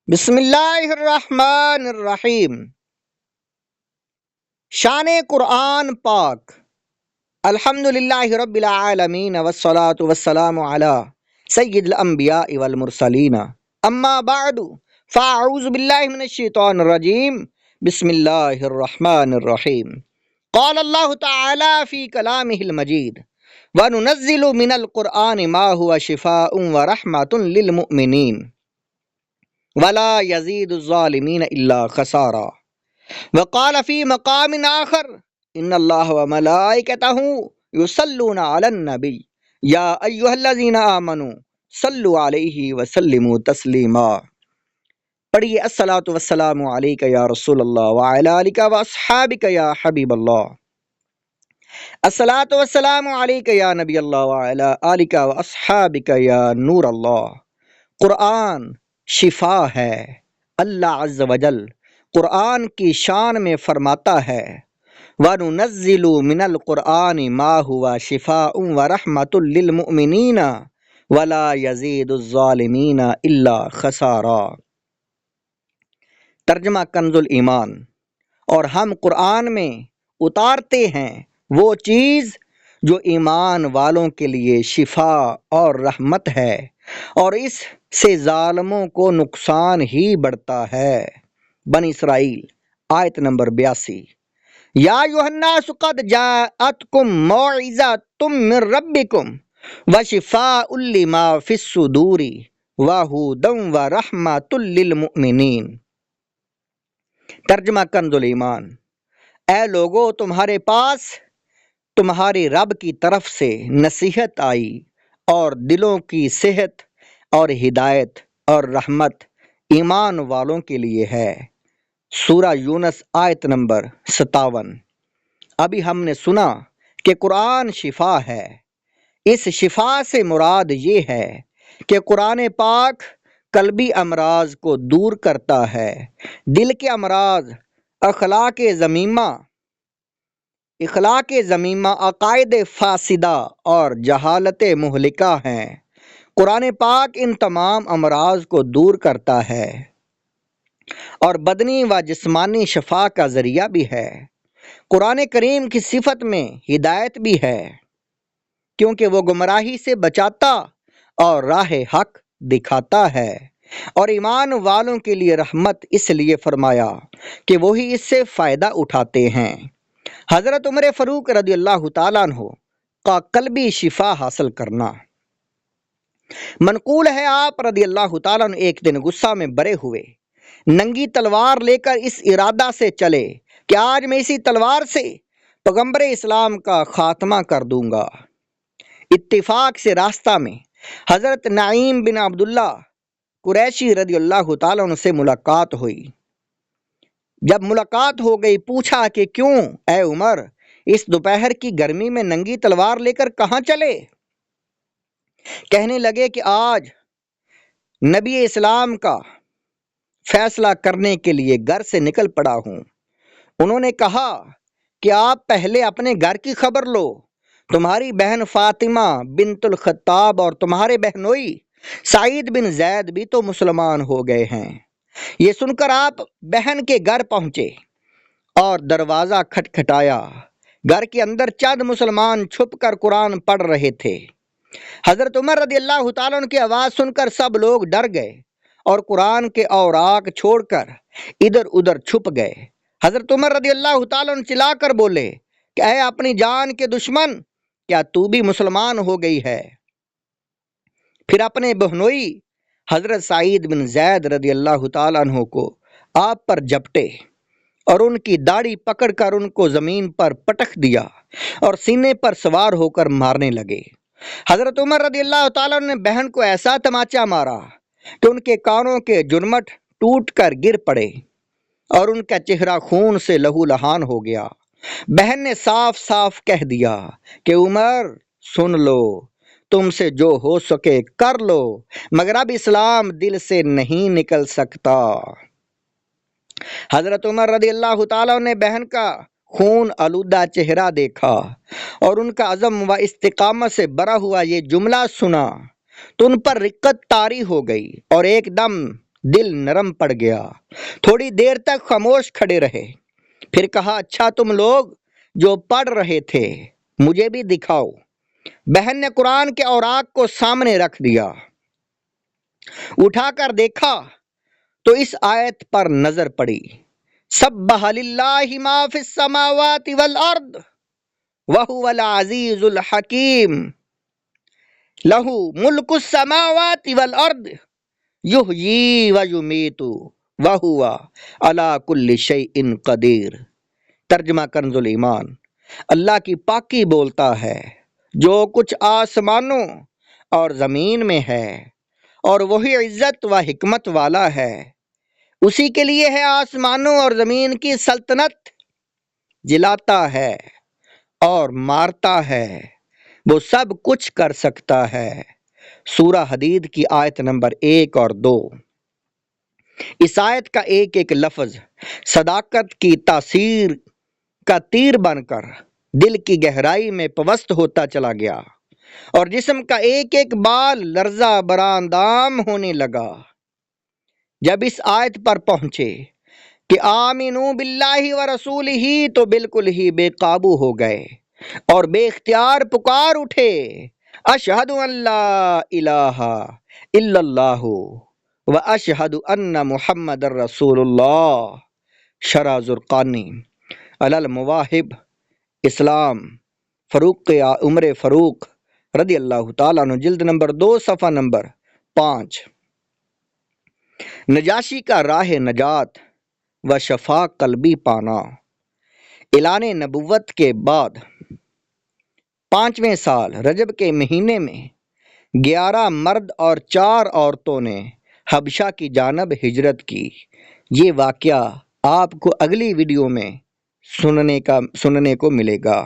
بسم اللہ الرحمن الرحیم۔ شان قرآن پاک۔ الحمدللہ رب العالمین والصلاة والسلام علی سید الانبیاء والمرسلین، اما بعد فاعوذ باللہ من الشیطان الرجیم، بسم اللہ الرحمن الرحیم۔ قال اللہ تعالی فی کلامہ المجید، وَنُنَزِّلُ مِنَ الْقُرْآنِ مَا هُوَ شِفَاءٌ وَرَحْمَةٌ لِّلْمُؤْمِنِينَ وَلَا يَزِيدُ الظَّالِمِينَ إِلَّا خَسَارًا۔ وقال فی مقام آخر، ان اللہ وملائکتہ یصلون علی النبی یا ایہا الذین آمنوا صلوا علیہ وسلموا تسلیما۔ پڑھیے الصلاۃ والسلام علیک یا رسول اللہ وعلی آلک واصحابک یا حبیب اللہ۔ الصلاۃ والسلام علیک یا نبی اللہ وعلی آلک واصحابک یا نور اللہ۔ قرآن شفا ہے۔ اللہ عز و جل قرآن کی شان میں فرماتا ہے، وَنُنَزِّلُ مِنَ الْقُرْآنِ مَا هُوَ شِفَاءٌ وَرَحْمَةٌ لِّلْمُؤْمِنِينَ وَلَا يَزِيدُ الظَّالِمِينَ إِلَّا خَسَارًا۔ ترجمہ کنز الایمان۔ اور ہم قرآن میں اتارتے ہیں وہ چیز جو ایمان والوں کے لیے شفا اور رحمت ہے، اور اس سے ظالموں کو نقصان ہی بڑھتا ہے۔ بنی اسرائیل آیت نمبر 82۔ یا ایھا الناس قد جاءتکم موعظۃ من ربکم وشفاء لما فی الصدور وہدی ورحمۃ للمؤمنین۔ ترجمہ کنز الایمان۔ اے لوگو، تمہارے پاس تمہارے رب کی طرف سے نصیحت آئی، اور دلوں کی صحت اور ہدایت اور رحمت ایمان والوں کے لیے ہے۔ سورہ یونس آیت نمبر 57۔ ابھی ہم نے سنا کہ قرآن شفا ہے۔ اس شفا سے مراد یہ ہے کہ قرآن پاک قلبی امراض کو دور کرتا ہے۔ دل کے امراض اخلاق ذمیمہ، عقائد فاسدہ اور جہالت مہلکہ ہیں۔ قرآن پاک ان تمام امراض کو دور کرتا ہے اور بدنی و جسمانی شفا کا ذریعہ بھی ہے۔ قرآن کریم کی صفت میں ہدایت بھی ہے، کیونکہ وہ گمراہی سے بچاتا اور راہ حق دکھاتا ہے، اور ایمان والوں کے لیے رحمت اس لیے فرمایا کہ وہی اس سے فائدہ اٹھاتے ہیں۔ حضرت عمر فاروق رضی اللہ تعالیٰ عنہ کا قلبی شفا حاصل کرنا۔ منقول ہے آپ رضی اللہ تعالیٰ عنہ ایک دن غصہ میں برے ہوئے، ننگی تلوار لے کر اس ارادہ سے چلے کہ آج میں اسی تلوار سے پیغمبر اسلام کا خاتمہ کر دوں گا۔ اتفاق سے راستہ میں حضرت نعیم بن عبداللہ قریشی رضی اللہ تعالیٰ عنہ سے ملاقات ہوئی۔ جب ملاقات ہو گئی، پوچھا کہ کیوں اے عمر، اس دوپہر کی گرمی میں ننگی تلوار لے کر کہاں چلے؟ کہنے لگے کہ آج نبی اسلام کا فیصلہ کرنے کے لیے گھر سے نکل پڑا ہوں۔ انہوں نے کہا کہ آپ پہلے اپنے گھر کی خبر لو، تمہاری بہن فاطمہ بنت الخطاب اور تمہارے بہنوئی سعید بن زید بھی تو مسلمان ہو گئے ہیں۔ یہ سن کر آپ بہن کے گھر پہنچے اور دروازہ کھٹکھٹایا۔ گھر کے اندر چند مسلمان چھپ کر قرآن پڑھ رہے تھے۔ حضرت عمر رضی اللہ تعالیٰ عنہ کی آواز سن کر سب لوگ ڈر گئے اور قرآن کے اوراق چھوڑ کر ادھر ادھر چھپ گئے۔ حضرت عمر رضی اللہ تعالیٰ عنہ چلا کر بولے کہ اے اپنی جان کے دشمن، کیا تو بھی مسلمان ہو گئی ہے؟ پھر اپنے بہنوئی حضرت سعید بن زید رضی اللہ تعالیٰ عنہ کو آپ پر جھپٹے اور ان کی داڑھی پکڑ کر ان کو زمین پر پٹک دیا اور سینے پر سوار ہو کر مارنے لگے۔ حضرت عمر رضی اللہ تعالیٰ عنہ نے بہن کو ایسا تماچا مارا کہ ان کے کانوں کے جھنمٹ ٹوٹ کر گر پڑے اور ان کا چہرہ خون سے لہو لہان ہو گیا۔ بہن نے صاف صاف کہہ دیا کہ عمر سن لو، تم سے جو ہو سکے کر لو، مگر اب اسلام دل سے نہیں نکل سکتا۔ حضرت عمر رضی اللہ تعالیٰ نے بہن کا خون آلودہ چہرہ دیکھا اور ان کا عزم و استقامت سے بھرا ہوا یہ جملہ سنا تو ان پر رقت طاری ہو گئی، اور ایک دم دل نرم پڑ گیا۔ تھوڑی دیر تک خاموش کھڑے رہے، پھر کہا اچھا تم لوگ جو پڑھ رہے تھے مجھے بھی دکھاؤ۔ بہن نے قرآن کے اوراق کو سامنے رکھ دیا، اٹھا کر دیکھا تو اس آیت پر نظر پڑی، سبح للہ ما فی السماوات والارض وہو العزیز الحکیم، لہ ملک السماوات والارض یحیی و یمیت وہو علی کل شیء قدیر۔ ترجمہ کنز الایمان۔ اللہ کی پاکی بولتا ہے، جو کچھ آسمانوں اور زمین میں ہے اور وہی عزت و حکمت والا ہے، اسی کے لیے ہے آسمانوں اور زمین کی سلطنت، جلاتا ہے اور مارتا ہے، وہ سب کچھ کر سکتا ہے۔ سورہ حدید کی آیت نمبر 1 اور 2۔ اس آیت کا ایک ایک لفظ صداقت کی تاثیر کا تیر بن کر دل کی گہرائی میں پوست ہوتا چلا گیا اور جسم کا ایک ایک بال لرزہ براندام ہونے لگا۔ جب اس آیت پر پہنچے کہ آمنو باللہ و رسولہ تو بالکل ہی بے قابو ہو گئے اور بے اختیار پکار اٹھے، اشہد ان لا الہ الا اللہ و اشہد ان محمد رسول اللہ۔ شرح زرقانی علی المواہب اسلام فاروق عمر فاروق رضی اللہ تعالیٰ عنہ، جلد نمبر 2 صفحہ نمبر 5۔ نجاشی کا راہ نجات و شفا قلبی پانا۔ اعلان نبوت کے بعد 5ویں سال رجب کے مہینے میں 11 مرد اور 4 عورتوں نے حبشہ کی جانب ہجرت کی۔ یہ واقعہ آپ کو اگلی ویڈیو میں سننے کو ملے گا۔